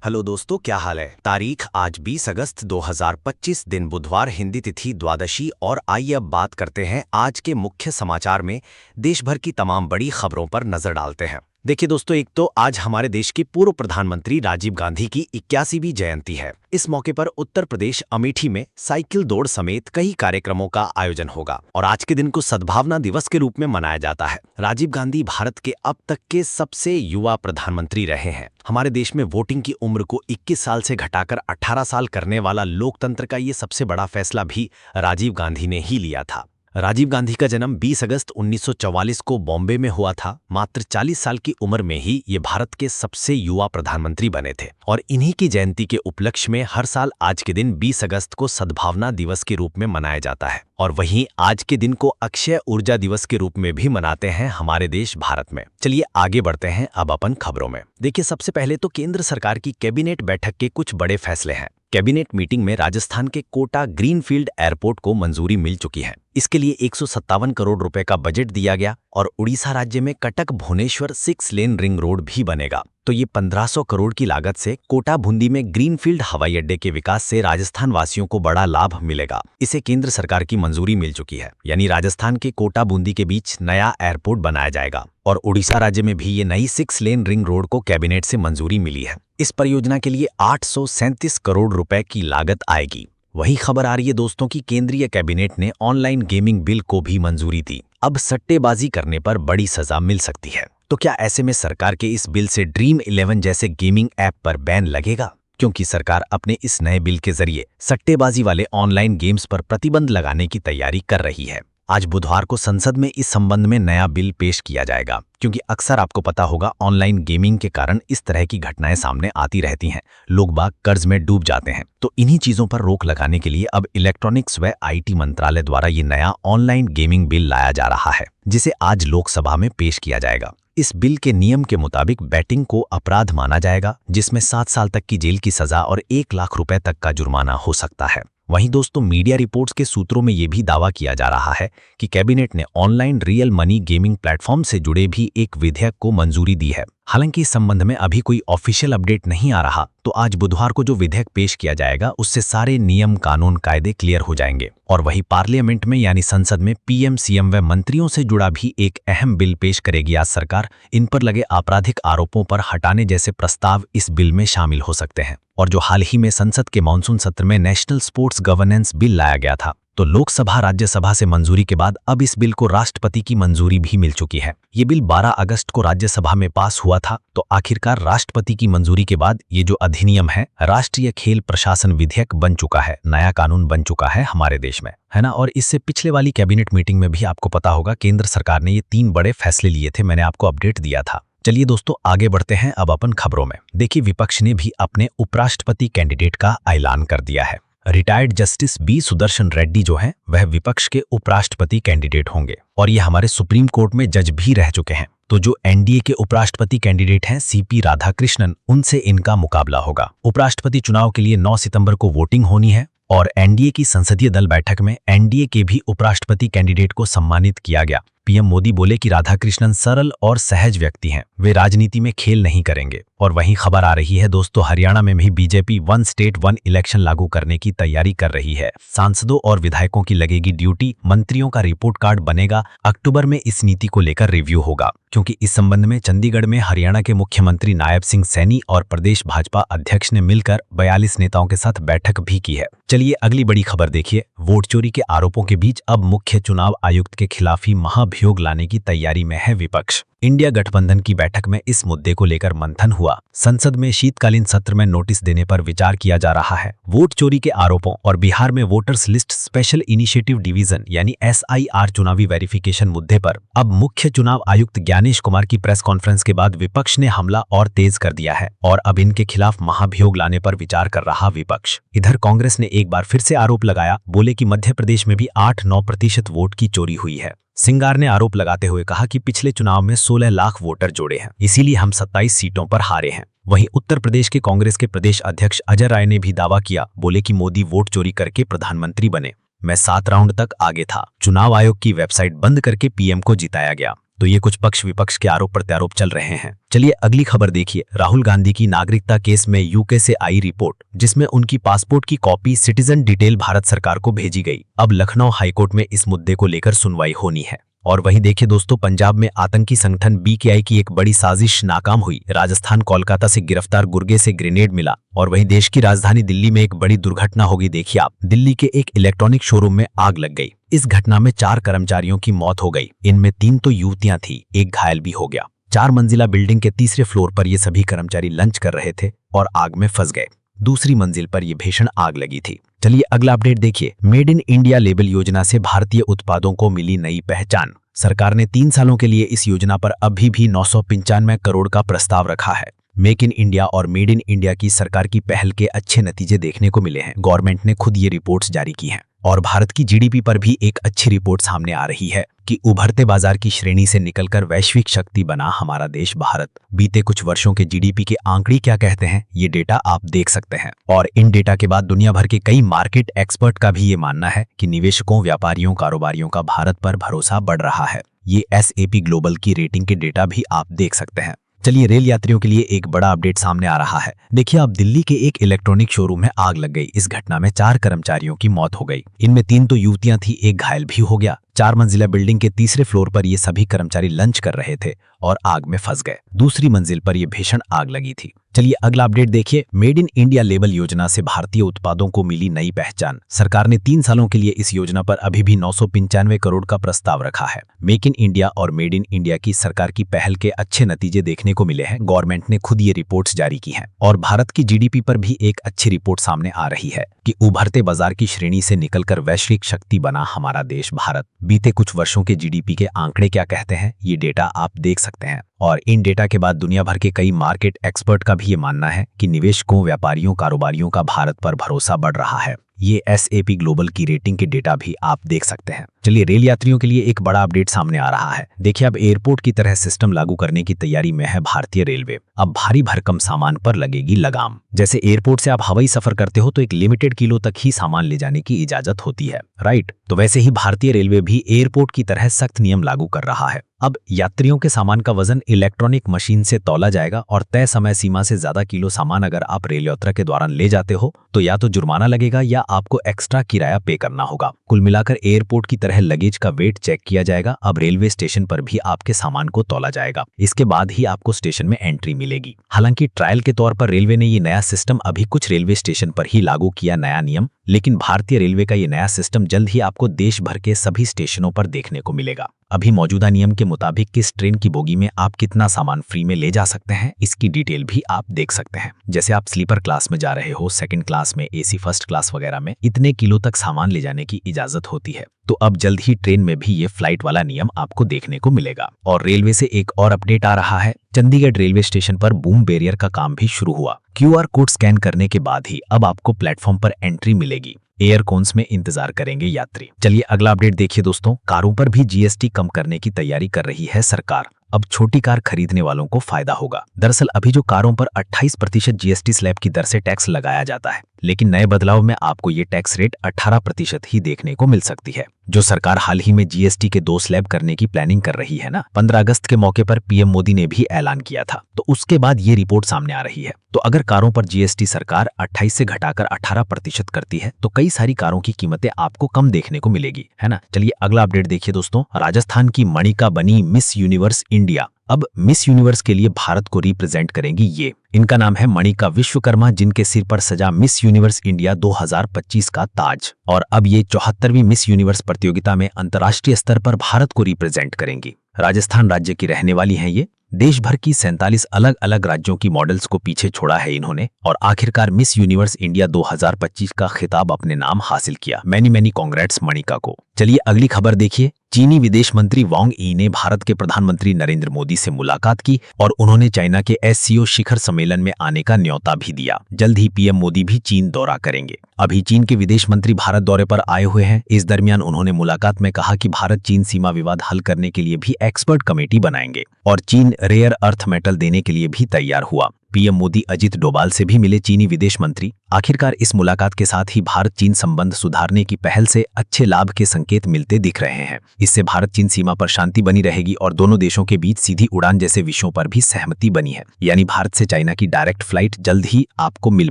Hello दोस्तों, क्या हाल है। तारीख आज 20 अगस्त 2025 दिन बुधवार, हिंदी तिथि द्वादशी। और आइए अब बात करते हैं आज के मुख्य समाचार में देश भर की तमाम बड़ी खबरों पर नजर डालते हैं। देखिए दोस्तों, एक तो आज हमारे देश के पूर्व प्रधानमंत्री राजीव गांधी की 81वीं जयंती है। इस मौके पर उत्तर प्रदेश अमेठी में साइकिल दौड़ समेत कई कार्यक्रमों का आयोजन होगा और आज के दिन को सद्भावना दिवस के रूप में मनाया जाता है। राजीव गांधी भारत के अब तक के सबसे युवा प्रधानमंत्री रहे हैं। हमारे देश में वोटिंग की उम्र को 21 साल से घटाकर 18 साल करने वाला लोकतंत्र का ये सबसे बड़ा फैसला भी राजीव गांधी ने ही लिया था। राजीव गांधी का जन्म 20 अगस्त 1944 को बॉम्बे में हुआ था। मात्र 40 साल की उम्र में ही ये भारत के सबसे युवा प्रधानमंत्री बने थे और इन्हीं की जयंती के उपलक्ष्य में हर साल आज के दिन 20 अगस्त को सद्भावना दिवस के रूप में मनाया जाता है। और वहीं आज के दिन को अक्षय ऊर्जा दिवस के रूप में भी मनाते हैं हमारे देश भारत में। चलिए आगे बढ़ते हैं अब अपन खबरों में। देखिए, सबसे पहले तो केंद्र सरकार की कैबिनेट बैठक के कुछ बड़े फैसले हैं। कैबिनेट मीटिंग में राजस्थान के कोटा ग्रीनफील्ड एयरपोर्ट को मंजूरी मिल चुकी है। इसके लिए 157 करोड़ रुपए का बजट दिया गया और उड़ीसा राज्य में कटक भुवनेश्वर 6 लेन रिंग रोड भी बनेगा। तो ये 1500 करोड़ की लागत से कोटा बूंदी में ग्रीनफील्ड हवाई अड्डे के विकास से राजस्थान वासियों को बड़ा लाभ मिलेगा। इसे केंद्र सरकार की मंजूरी मिल चुकी है, यानी राजस्थान के कोटा बूंदी के बीच नया एयरपोर्ट बनाया जाएगा। और उड़ीसा राज्य में भी ये नई 6 लेन रिंग रोड को कैबिनेट से मंजूरी मिली है। इस परियोजना के लिए 837 करोड़ रुपए की लागत आएगी। वही खबर आ रही है दोस्तों की केंद्रीय कैबिनेट ने ऑनलाइन गेमिंग बिल को भी मंजूरी दी। अब सट्टेबाजी करने पर बड़ी सजा मिल सकती है। तो क्या ऐसे में सरकार के इस बिल से ड्रीम 11 जैसे गेमिंग ऐप पर बैन लगेगा? क्योंकि सरकार अपने इस नए बिल के जरिए सट्टेबाजी वाले ऑनलाइन गेम्स पर प्रतिबंध लगाने की तैयारी कर रही है। आज बुधवार को संसद में इस संबंध में नया बिल पेश किया जाएगा, क्योंकि अक्सर आपको पता होगा ऑनलाइन गेमिंग के कारण इस तरह की घटनाएं सामने आती रहती हैं। लोग बाग कर्ज में डूब जाते हैं। तो इन्हीं चीजों पर रोक लगाने के लिए अब इलेक्ट्रॉनिक्स व आईटी मंत्रालय द्वारा ये नया ऑनलाइन गेमिंग बिल लाया जा रहा है, जिसे आज लोकसभा में पेश किया जाएगा। इस बिल के नियम के मुताबिक बैटिंग को अपराध माना जाएगा, जिसमें 7 साल तक की जेल की सजा और 1 लाख रुपए तक का जुर्माना हो सकता है। वहीं दोस्तों, मीडिया रिपोर्ट्स के सूत्रों में यह भी दावा किया जा रहा है कि कैबिनेट ने online real money gaming platform से जुड़े भी एक विधेयक को मंजूरी दी है। हालांकि इस संबंध में अभी कोई ऑफिशियल अपडेट नहीं आ रहा, तो आज बुधवार को जो विधेयक पेश किया जाएगा उससे सारे नियम कानून कायदे क्लियर हो जाएंगे। और वहीं पार्लियामेंट में यानी संसद में पीएम सीएम व मंत्रियों से जुड़ा भी एक अहम बिल पेश करेगी आज सरकार। इन पर लगे आपराधिक आरोपों पर हटाने जैसे प्रस्ताव इस बिल में शामिल हो सकते हैं। और जो हाल ही में संसद के मानसून सत्र में नेशनल स्पोर्ट्स गवर्नेंस बिल लाया गया था, तो लोकसभा राज्यसभा से मंजूरी के बाद अब इस बिल को राष्ट्रपति की मंजूरी भी मिल चुकी है। ये बिल 12 अगस्त को राज्यसभा में पास हुआ था, तो आखिरकार राष्ट्रपति की मंजूरी के बाद ये जो अधिनियम है राष्ट्रीय खेल प्रशासन विधेयक बन चुका है, नया कानून बन चुका है हमारे देश में, है ना। और इससे पिछले वाली कैबिनेट मीटिंग में भी आपको पता होगा केंद्र सरकार ने ये 3 बड़े फैसले लिए थे, मैंने आपको अपडेट दिया था। चलिए दोस्तों आगे बढ़ते हैं अब अपन खबरों में। देखिए, विपक्ष ने भी अपने उपराष्ट्रपति कैंडिडेट का ऐलान कर दिया है। Retired justice B Sudarshan Reddy जो हैं वह विपक्ष के उपराष्ट्रपति कैंडिडेट होंगे और ये हमारे सुप्रीम कोर्ट में जज भी रह चुके हैं। तो जो एनडीए के उपराष्ट्रपति कैंडिडेट हैं सीपी राधाकृष्णन, उनसे इनका मुकाबला होगा। उपराष्ट्रपति चुनाव के लिए 9 सितंबर को वोटिंग होनी है और एनडीए की संसदीय दल बैठक में एनडीए के भी उपराष्ट्रपति कैंडिडेट को सम्मानित किया गया। पीएम मोदी बोले कि राधाकृष्णन सरल और सहज व्यक्ति हैं, वे राजनीति में खेल नहीं करेंगे। और वहीं खबर आ रही है दोस्तों, हरियाणा में भी बीजेपी 1 स्टेट 1 इलेक्शन लागू करने की तैयारी कर रही है। सांसदों और विधायकों की लगेगी ड्यूटी, मंत्रियों का रिपोर्ट कार्ड बनेगा। अक्टूबर में इस नीति को लेकर रिव्यू होगा, क्योंकि इस संबंध में चंडीगढ़ में हरियाणा के मुख्यमंत्री नायब सिंह सैनी और प्रदेश भाजपा अध्यक्ष ने मिलकर 42 नेताओं के साथ बैठक भी की है। चलिए अगली बड़ी खबर देखिए। वोट चोरी के आरोपों के बीच अब मुख्य चुनाव आयुक्त के खिलाफ ही महाभियोग लाने की तैयारी में है विपक्ष। इंडिया गठबंधन की बैठक में इस मुद्दे को लेकर मंथन हुआ। संसद में शीतकालीन सत्र में नोटिस देने पर विचार किया जा रहा है। वोट चोरी के आरोपों और बिहार में voters list special initiative division यानी एसआईआर चुनावी वेरिफिकेशन मुद्दे पर अब मुख्य चुनाव आयुक्त ज्ञानेश कुमार की प्रेस कॉन्फ्रेंस के बाद विपक्ष ने हमला और तेज कर दिया है और अब इनके खिलाफ महाभियोग लाने पर विचार कर रहा विपक्ष। इधर कांग्रेस ने एक बार फिर से आरोप लगाया, बोले कि मध्य प्रदेश में भी 8-9% वोट की चोरी हुई है। सिंगार ने आरोप लगाते हुए कहा कि पिछले चुनाव में 16 लाख वोटर जोड़े हैं, इसीलिए हम 27 सीटों पर हारे हैं। वहीं उत्तर प्रदेश के कांग्रेस के प्रदेश अध्यक्ष अजय राय ने भी दावा किया, बोले कि मोदी वोट चोरी करके प्रधानमंत्री बने, मैं 7 राउंड तक आगे था, चुनाव आयोग की वेबसाइट बंद करके पीएम को जिताया गया। तो ये कुछ पक्ष विपक्ष के आरोप प्रत्यारोप चल रहे हैं। चलिए अगली खबर देखिए। राहुल गांधी की नागरिकता केस में यूके से आई रिपोर्ट, जिसमें उनकी पासपोर्ट की कॉपी सिटीजन डिटेल भारत सरकार को भेजी गई। अब लखनऊ हाईकोर्ट में इस मुद्दे को लेकर सुनवाई होनी है। और वहीं देखिए दोस्तों, पंजाब में आतंकी संगठन बीकेआई की एक बड़ी साजिश नाकाम हुई। राजस्थान कोलकाता से गिरफ्तार गुर्गे से ग्रेनेड मिला। और वहीं देश की राजधानी दिल्ली में एक बड़ी दुर्घटना होगी। देखिए आप, दिल्ली के एक इलेक्ट्रॉनिक शोरूम में आग लग गई। इस घटना में 4 कर्मचारियों की मौत हो गई। इनमें 3 तो युवतियां थी, एक घायल भी हो गया। 4 मंजिला बिल्डिंग के तीसरे फ्लोर पर ये सभी कर्मचारी लंच कर रहे थे और आग में फंस गए। दूसरी मंजिल पर यह भीषण आग लगी थी। चलिए अगला अपडेट देखिए। मेड इन इंडिया लेबल योजना से भारतीय उत्पादों को मिली नई पहचान। सरकार ने 3 सालों के लिए इस योजना पर अभी भी 995 करोड़ का प्रस्ताव रखा है। मेक इन इंडिया और मेड इन इंडिया की सरकार की पहल के अच्छे नतीजे देखने को मिले हैं। गवर्नमेंट ने खुद ये रिपोर्ट्स जारी की हैं। और भारत की जीडीपी पर भी एक अच्छी रिपोर्ट सामने आ रही है कि उभरते बाजार की श्रेणी से निकलकर वैश्विक शक्ति बना हमारा देश भारत। बीते कुछ वर्षों के जीडीपी के आंकड़े क्या कहते हैं, ये डेटा आप देख सकते हैं। और इन डेटा के बाद दुनिया भर के कई मार्केट एक्सपर्ट का भी ये मानना है कि निवेशकों, व्यापारियों, कारोबारियों का भारत पर भरोसा बढ़ रहा है। ये एसएपी ग्लोबल की रेटिंग के डेटा भी आप देख सकते हैं। चलिए रेल यात्रियों के लिए एक बड़ा अपडेट सामने आ रहा है। देखिए अब दिल्ली के एक इलेक्ट्रॉनिक शोरूम में आग लग गई। इस घटना में 4 कर्मचारियों की मौत हो गई। इनमें 3 तो युवतियां थी, एक घायल भी हो गया। 4 मंजिला बिल्डिंग के तीसरे फ्लोर पर ये सभी कर्मचारी लंच कर रहे थे और आग में फंस गए। दूसरी मंजिल पर यह भीषण आग लगी थी। चलिए अगला अपडेट देखिए। मेड इन इंडिया लेबल योजना से भारतीय उत्पादों को मिली नई पहचान। सरकार ने 3 सालों के लिए इस योजना पर अभी भी 995 करोड़ का प्रस्ताव रखा है। मेक इन इंडिया और मेड इन इंडिया की सरकार की पहल के अच्छे नतीजे देखने को मिले हैं। गवर्नमेंट ने खुद ये रिपोर्ट्स जारी की हैं। और भारत की जीडीपी पर भी एक अच्छी रिपोर्ट सामने आ रही है कि उभरते बाजार की श्रेणी से निकलकर वैश्विक शक्ति बना हमारा देश भारत। बीते कुछ वर्षों के जीडीपी के आंकड़े क्या कहते हैं, ये डेटा आप देख सकते हैं। और इन डेटा के बाद दुनिया भर के कई मार्केट एक्सपर्ट का भी ये मानना है कि निवेशकों, व्यापारियों, कारोबारियों का भारत पर भरोसा बढ़ रहा है। ये एसएपी ग्लोबल की रेटिंग के डेटा भी आप देख सकते हैं। चलिए रेल यात्रियों के लिए एक बड़ा अपडेट सामने आ रहा है। देखिए अब एयरपोर्ट की तरह सिस्टम लागू करने की तैयारी में है भारतीय रेलवे। अब भारी भरकम सामान पर लगेगी लगाम। जैसे एयरपोर्ट से आप हवाई सफर करते हो तो एक लिमिटेड किलो तक ही सामान ले जाने की इजाजत होती है, राइट? तो वैसे ही भारतीय रेलवे भी एयरपोर्ट की तरह सख्त नियम लागू कर रहा है। अब यात्रियों के सामान का वजन इलेक्ट्रॉनिक मशीन से तौला जाएगा और तय समय सीमा से ज्यादा किलो सामान अगर आप रेल यात्रा के दौरान ले जाते हो तो या तो जुर्माना लगेगा या आपको एक्स्ट्रा किराया पे करना होगा। कुल मिलाकर एयरपोर्ट की तरह लगेज का वेट चेक किया जाएगा। अब रेलवे स्टेशन पर भी आपके सामान को तौला जाएगा। इसके बाद ही आपको स्टेशन में एंट्री मिलेगी। हालांकि ट्रायल के तौर पर रेलवे ने ये नया सिस्टम अभी कुछ रेलवे स्टेशन पर ही लागू किया नया नियम, लेकिन भारतीय रेलवे का ये नया सिस्टम जल्द ही आपको देश भर के सभी स्टेशनों पर देखने को मिलेगा। अभी मौजूदा नियम के मुताबिक किस ट्रेन की बोगी में आप कितना सामान फ्री में ले जा सकते हैं, इसकी डिटेल भी आप देख सकते हैं। जैसे आप स्लीपर क्लास में जा रहे हो, सेकंड क्लास में, एसी फर्स्ट क्लास वगैरह में इतने किलो तक सामान ले जाने की इजाजत होती है। तो अब जल्द ही ट्रेन में भी ये फ्लाइट वाला नियम आपको देखने को मिलेगा। और रेलवे से एक और अपडेट आ रहा है। चंडीगढ़ रेलवे स्टेशन पर बूम बैरियर का काम भी शुरू हुआ। क्यूआर कोड स्कैन करने के बाद ही अब आपको प्लेटफॉर्म पर एंट्री मिलेगी। एयर कोन्स में इंतजार करेंगे यात्री। चलिए अगला अपडेट देखिए दोस्तों। कारों पर भी जीएसटी कम करने की तैयारी कर रही है सरकार। अब छोटी कार खरीदने वालों को फायदा होगा। दरअसल अभी जो कारों पर 28% जीएसटी स्लैब की दर से टैक्स लगाया जाता है, लेकिन नए बदलाव में आपको ये टैक्स रेट 18% ही देखने को मिल सकती है। जो सरकार हाल ही में जीएसटी के 2 स्लैब करने की प्लानिंग कर रही है ना, 15 अगस्त के मौके पर पीएम मोदी ने भी ऐलान किया था। तो उसके बाद ये रिपोर्ट सामने आ रही है। तो अगर कारों पर जीएसटी सरकार 28 से घटाकर 18% करती है तो कई सारी कारों की कीमतें आपको कम देखने को मिलेगी, है ना? चलिए अगला अपडेट देखिए दोस्तों। राजस्थान की मणिका बनी मिस यूनिवर्स इंडिया। अब मिस यूनिवर्स के लिए भारत को रिप्रेजेंट करेंगी ये। इनका नाम है मणिका विश्वकर्मा, जिनके सिर पर सजा मिस यूनिवर्स इंडिया 2025 का ताज। और अब ये 74वीं मिस यूनिवर्स प्रतियोगिता में अंतर्राष्ट्रीय स्तर पर भारत को रिप्रेजेंट करेंगी। राजस्थान राज्य की रहने वाली हैं ये। देश भर की 47 अलग अलग राज्यों की मॉडल्स को पीछे छोड़ा है इन्होंने और आखिरकार मिस यूनिवर्स इंडिया 2025 का खिताब अपने नाम हासिल किया। मैनी मैनी कांग्रेट्स मणिका को। चलिए अगली खबर देखिए। चीनी विदेश मंत्री वांग यी ने भारत के प्रधानमंत्री नरेंद्र मोदी से मुलाकात की और उन्होंने चाइना के एससीओ शिखर सम्मेलन में आने का न्योता भी दिया। जल्द ही पीएम मोदी भी चीन दौरा करेंगे। अभी चीन के विदेश मंत्री भारत दौरे पर आए हुए हैं। इस दरमियान उन्होंने मुलाकात में कहा कि भारत चीन सीमा विवाद हल करने के लिए भी एक्सपर्ट कमेटी बनाएंगे और चीन रेयर अर्थ मेटल देने के लिए भी तैयार हुआ। पीएम मोदी अजित डोभाल से भी मिले चीनी विदेश मंत्री। आखिरकार इस मुलाकात के साथ ही भारत चीन संबंध सुधारने की पहल से अच्छे लाभ के संकेत मिलते दिख रहे हैं। इससे भारत चीन सीमा पर शांति बनी रहेगी और दोनों देशों के बीच सीधी उड़ान जैसे विषयों पर भी सहमति बनी है। यानी भारत से चाइना की डायरेक्ट फ्लाइट जल्द ही आपको मिल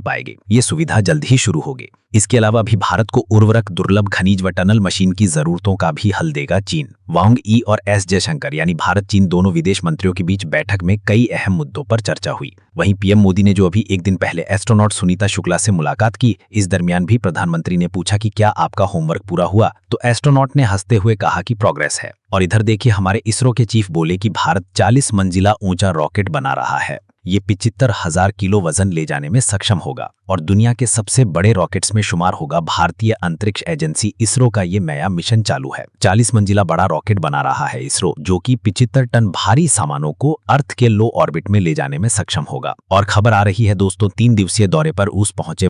पाएगी। ये सुविधा जल्द ही शुरू होगी। इसके अलावा भी भारत को उर्वरक, दुर्लभ खनिज व टनल मशीन की जरूरतों का भी हल देगा चीन। वांग ई और एस जयशंकर यानी भारत चीन दोनों विदेश मंत्रियों के बीच बैठक में कई अहम मुद्दों पर चर्चा हुई। वहीं पीएम मोदी ने जो अभी एक दिन पहले एस्ट्रोनॉट सुनीता शुक्ला से मुलाकात की, इस दरमियान भी प्रधानमंत्री ने पूछा कि क्या आपका होमवर्क पूरा हुआ, तो एस्ट्रोनॉट ने हंसते हुए कहा कि प्रोग्रेस है। और इधर देखिए, हमारे इसरो के चीफ बोले कि भारत 40 मंजिला ऊंचा रॉकेट बना रहा है। ये 75,000 किलो वजन ले जाने में सक्षम होगा और दुनिया के सबसे बड़े रॉकेट्स में शुमार होगा। भारतीय अंतरिक्ष एजेंसी इसरो का ये नया मिशन चालू है। 40 मंजिला बड़ा रॉकेट बना रहा है इसरो, जो कि 75 टन भारी सामानों को अर्थ के लो ऑर्बिट में ले जाने में सक्षम होगा। और खबर आ रही है दोस्तों, 3 दिवसीय दौरे पर रूस पहुंचे